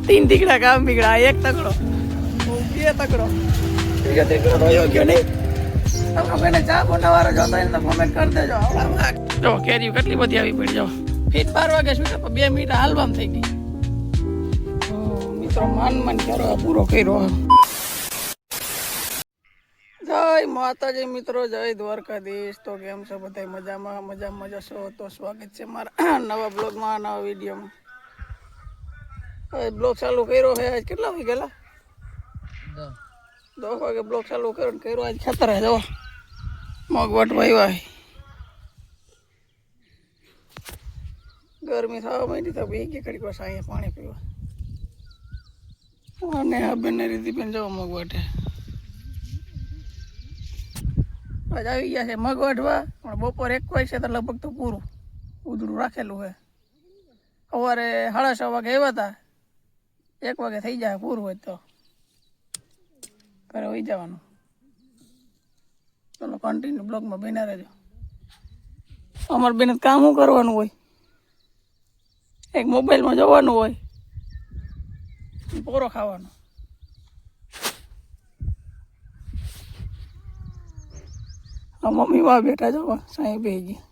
तीन तिकड़ा काम बिगड़ा, एक तकड़ो, ये तकड़ो, ये तकड़ो तो यो क्यों नहीं? अब मैंने चाह बनावारो જોતો એને કમેન્ટ કરી દેજો. જો કેરી કેટલી બધી આવી પડી જો. ફીટ 12 વાગે છૂટે તો 2 મિનિટ હાલવામ થઈ ગઈ. મિત્રો માન કરો પૂરો કર્યો. જય માતાજી મિત્રો, જય દ્વારકાધીશ. તો કેમ છો બધા? મજામાં જશો તો સ્વાગત છે મારા નવા બ્લોગમાં, નવા વિડીયોમાં. બ્લોગ ચાલુ કર્યો છે. આજ કેટલા વાગે ગયેલા? 10 વાગે બ્લોગ ચાલુ કર્યો. આજ ખેતર હે જો મગવટ વાવ્યા. ગરમી થવા માંડી તો બે કે કડી પાસે અહીંયા પાણી પીવા. અને આ બેન રીતિ બેન જો મગવટ આજ આવી ગયા છે મગવટવા. પણ બપોર 1 વાગે તો લગભગ તો પૂરું ઉધડું રાખેલું છે. સવારે 6:30 વાગે આવ્યા હતા. 1 વાગે થઈ જાય પૂરું હોય તો ઘરે વહી જવાનું. ચલો કન્ટિન્યુ બ્લોગમાં બન્યા રહેજો. અમારે બેન કામ શું કરવાનું હોય? એક મોબાઈલમાં જવાનું હોય, પોરો ખાવાનો. મમ્મી માં બેઠા જવા સાંઈ બે ગયા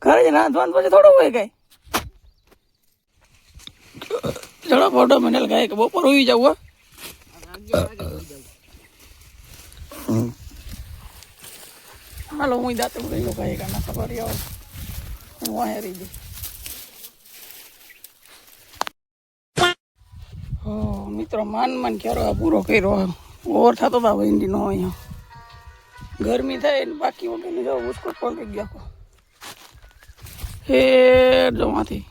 ઘરે જ નાંધવાનું પછી થોડું હોય કઈ. ચલો ફોટો મને લગાય કે બપોર હોઈ જવું. હાલો હું દાંતે ગયો કઈ ના ખબર આવે હું અહીંયા રહી ગઈ. મિત્રો માન ક્યારે પૂરો કર્યો. ઓવર થતો હતા ભીંડીનો અહીંયા. ગરમી થાય ને બાકી વગરની જો ઉસકો પડી ગયા. હે જો માંથી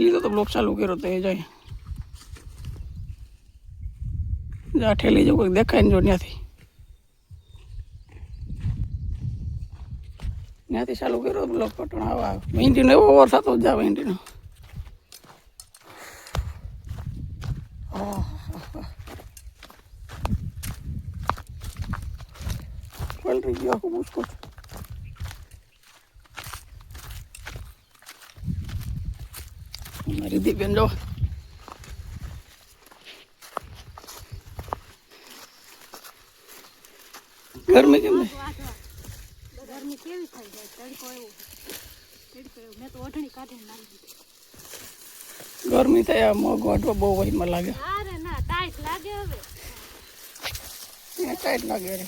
લીધો તો બ્લોક ચાલુ કર્યો તો એ જાય જા ઠેલી જો કોઈ દેખાય ને જો ત્યાંથી ચાલુ કર્યો બ્લોક પટણ આવા ભીંડીનો એવો ઓવર થતો જ જા ભીંડીનો. પલટી ગયો આખું બુસ્કોટ. મારી દીપેન જો ગરમી કેમ ગરમી કેવી થઈ જાય? તડકો એવો મેં તો ઓઢણી કાઢીને નાખી દીધી. ગરમી થાય આ મગ વાટવા બહુ વહીમાં લાગે. અરે ના ટાઈટ લાગે. હવે ટાઈટ લાગે રે.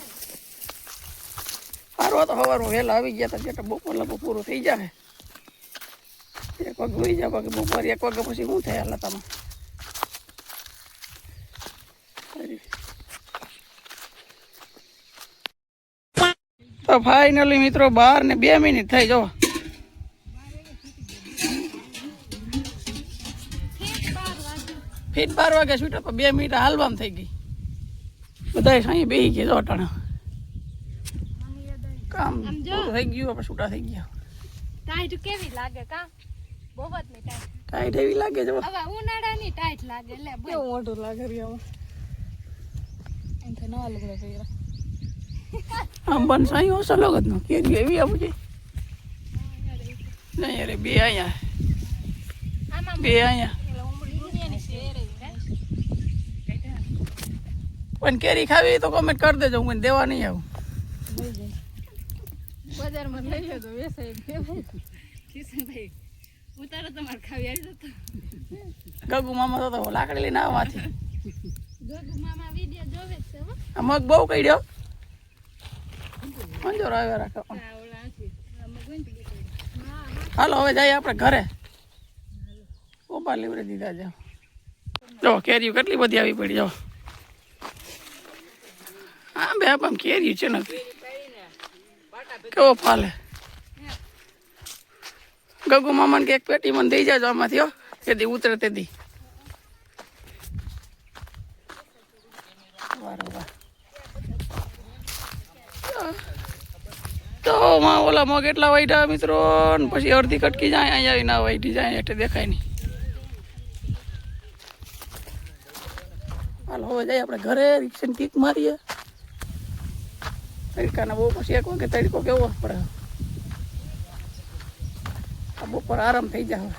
હારવા તો સવારમાં વહેલા આવી ગયા હતા જેટલા બપોર લગભગ પૂરું થઈ જાય. 1 વાગે હોઈ જાય બાકી બપોર 1 વાગ્યા પછી શું થાય હાલતામાં. તો ફાઇનલી મિત્રો 12 ને 2 મિનિટ થઈ જવા. ફીટ 12 વાગે છૂટે તો 2 મિનિટ હાલવામ થઈ ગઈ. બધા સાંઈ બેસી ગયા જો અટાણા. કામ થઈ ગયું આપણે છૂટા થઈ ગયા. ટાઈટ કેવી લાગે? કામ બહુ જ નહીં ટાઈટ. ટાઈટ એવી લાગે છે. હવે ઉનાળાની ટાઈટ લાગે. લે કેવું મોટું લાગે રિયામાં. એમ તો ના લગડે પહેરા. આમ બન સાઈ ઓછો લગત નો કેરી એવી આવું છે. નહીં અરે બે અહીંયા પણ કેરી ખાવી તો કમેન્ટ કરી દેજો. હું દેવા નહીં આવું. બજારમાં લઈ લે તો વેસાય કેવાય. કિશનભાઈ ઉતારો તમારે ખાવી આવી જતો. ગગુ મામા તો લાકડી લઈને આવવાથી. ગગુ મામા વિડિયો જોવે છે. આ મગ બહુ કઈડ્યો. મંજોર આવ્યા રાખો. હાલો હવે જઈએ આપણે ઘરે. ઓપા લીવડે દીધા છે. જો કેરીઓ કેટલી બધી આવી પડી. જો હા બે આમ કેરી છે નકરી. કેવો ફાલે. ગગુ મામાને કે એક પેટી મને દઈ જાજો આમાંથી. હો તેથી ઉતરે તેથી. તો ઓલા મગ એટલા વાઈટા મિત્રો પછી અડધી કટકી જાય અહીંયા આવી ના વાઈટી જાય એટલે દેખાય નહીં. હાલ હવે જઈએ આપણે ઘરે. રિક્ષાને કિક મારીએ. તડકાના બહુ પછી 1 વાગે તડકો કેવો પડે. આ બપોર આરામ થઈ જાય.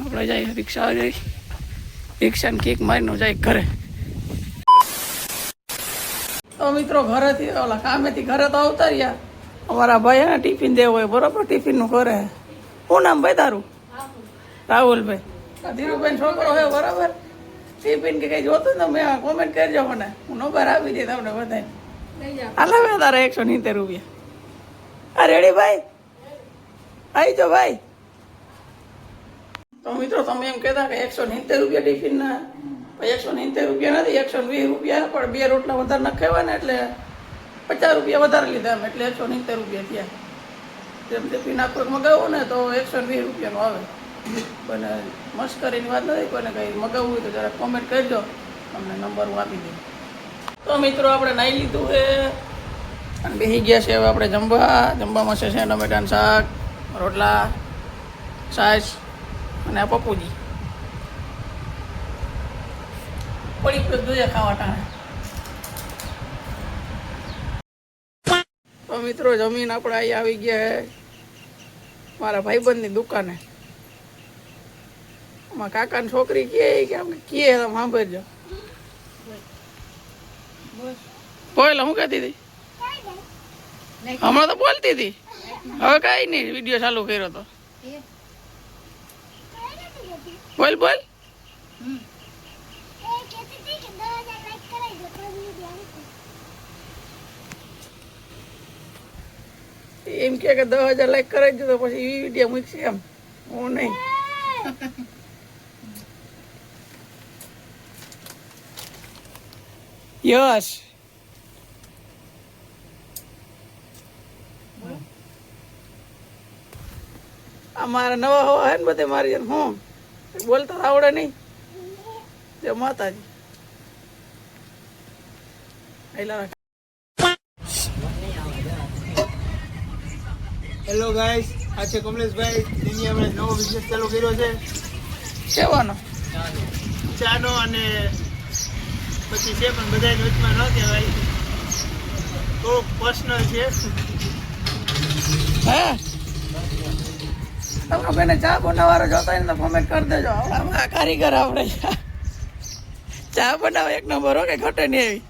આપણે જાય રિક્ષા જઈ રિક્ષાને કિક મારીને જાય ઘરે. તો મિત્રો ઘરેથી ઓલા કામેથી ઘરે તો આવતા રહ્યા. અમારા ભાઈ એને ટિફિન દેવો હોય બરોબર, ટિફિનનું કરે. શું નામ ભાઈ તારું? રાહુલભાઈ. ધીરુભાઈ છોકરો હોય બરાબર. ટિફિન કે કંઈ જોતું ને મેં કોમેન્ટ કરજો મને, હું નંબર આપી દઈ તમને બધાને. હાલ હવે તારા 170 રૂપિયા. હા રેડી ભાઈ, આવી જાઓ ભાઈ. તો મિત્રો તમે એમ કહેતા કે 170 રૂપિયા ટિફિનના, 170 રૂપિયા નથી, 120 રૂપિયા, પણ 2 રોટલા વધારે નખાવ્યા ને એટલે 50 રૂપિયા વધારે લીધા એમ, એટલે 170 રૂપિયા થયા. જેમ ટિફિન આખું મગાવો ને તો 120 રૂપિયાનું આવે. કોઈને મસ્કરીની વાત નથી, કોઈને કંઈ મગાવવું હોય તો જરા કોમેન્ટ કરજો, તમને નંબર હું આપી દઉં. તો મિત્રો આપણે નાહી લીધું છે અને બેસી ગયા છે હવે આપણે જમવામાં છે ટમેટાનું શાક, રોટલા, છાશ અને આ પપ્પુજી પડી જોઈએ ખાવા ટાણે. તો મિત્રો જમીન આપણે અહીં આવી ગયા મારા ભાઈબંધની દુકાને. અમારા કાકાની છોકરી કે આપણે કહે તમે સાંભળજો. બોલ, હું કહેતી હતી હમણાં તો બોલતી હતી, હવે કાંઈ નહીં, વિડીયો ચાલુ કર્યો તો. બોલ બોલ. એમ કે 10,000 લાઈક કરાવી દો તો પછી એ વિડીયો મૂકશે એમ, હું નહીં. યસ. અમારા નવા હવા હે ને બધે મારી જેમ હું બોલતા આવડે નહીં. જય માતાજી. હેલો ગાઈસ, આ છે કમલેશભાઈ. તેની આપણે નવો બિઝનેસ ચાલુ કર્યો છે સેવાનો, ચાનો, અને પછી છે પણ બધાની વચમાં ન કહેવાય, થોડુંક પર્સનલ છે. હે તમે બેને ચા બનાવવાનો જોતા હોય ને તો કોમેન્ટ કરી દેજો. આમાં કારીગર આપણે ચા બનાવે એક નંબર હો, કે ઘટે નહીં એવી.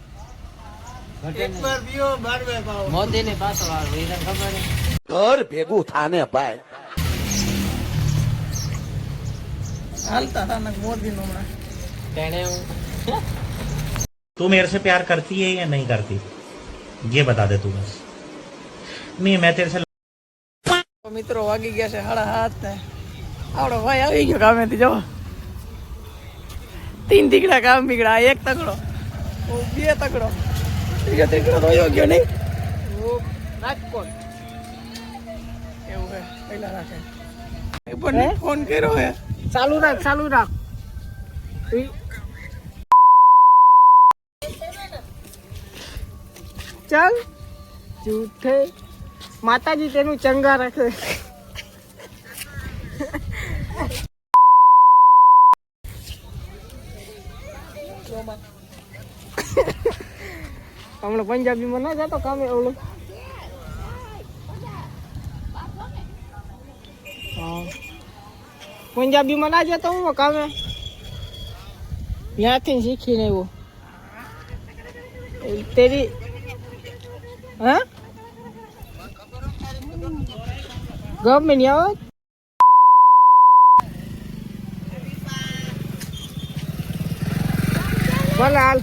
એક વાર પીઓ 12 વાર પાવો. મોદીની પાછો વાળો એને ખબર નહીં. ઘર ભેગું થાને ભાઈ. હાલતા હતા મોદી નું હમણાં. તેણે तू मेरे से प्यार करती है या नहीं करती, ये बता दे तू बस. नहीं, मैं तेरे से મિત્રો વાગી ગયા છે 7:30 ને આવડો ભાઈ આવી ગયો કામેથી. જો 3 તીકડા કામ બીગડા, 1 તકડો, 2 તકડો, 3 તકડો તો વયો ગયો નહીં. રાજકોટ એવું હે, પહેલા રાખે ફોન કર્યો હે. ચાલુ રાખ. ચાલ જૂઠે માતાજી તેનું ચંગા રાખે. હમણાં પંજાબીમાં ના જતો કામે ઓલું. પંજાબીમાં ના જતો હું કામે, ત્યાંથી શીખીને આવ્યો. તેરી હા ગમે નહીં આવો. ભલે હાલ.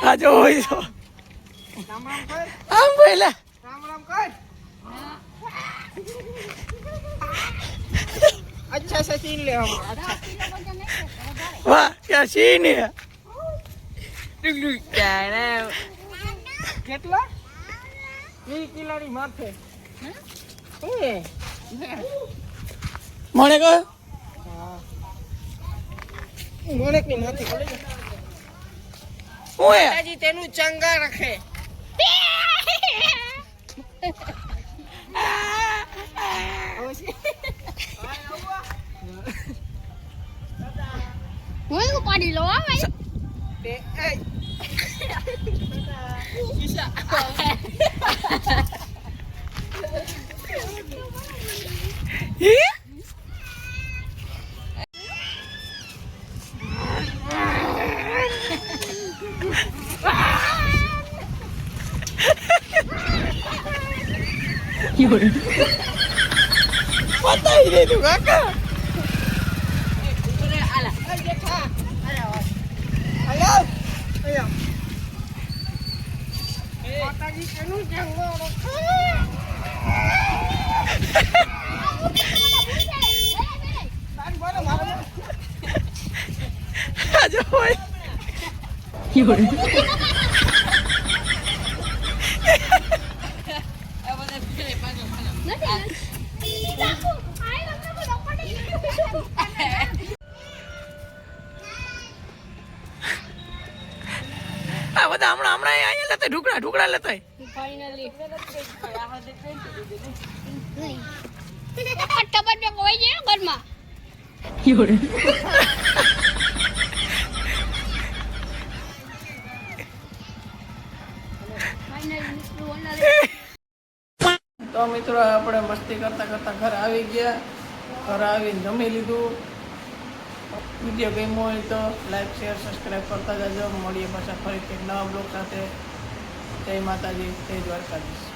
આ જો હોય તો આમ પહેલા अच्छा से सीन ले हम. अच्छा વાહ ક્યાં સીન હે. કેટલા 20 કિલોની માથે હે મને કહો મોણેકની માથે ખોલી દે. હું હે માતાજી તેનું ચંગા રાખે. તે એ પતાઈ દે તું કાકા. માતાજી કેનું જંગો આજે હોય આ બધા હમણાં અહીંયા લેતા ઢુકડા લેતા ફાઇનલી ફટાફટ બે કોઈ છે ઘરમાં તો મિત્રો આપણે મસ્તી કરતા કરતા ઘર આવી ગયા. ઘર આવીને જમી લીધું. વિડીયો ગમ્યો હોય તો લાઈક શેર સબસ્ક્રાઈબ કરતા જજો. મળીએ પાછા ફરીથી નવા બ્લોગ સાથે. જય માતાજી, જય દ્વારકાધીશ.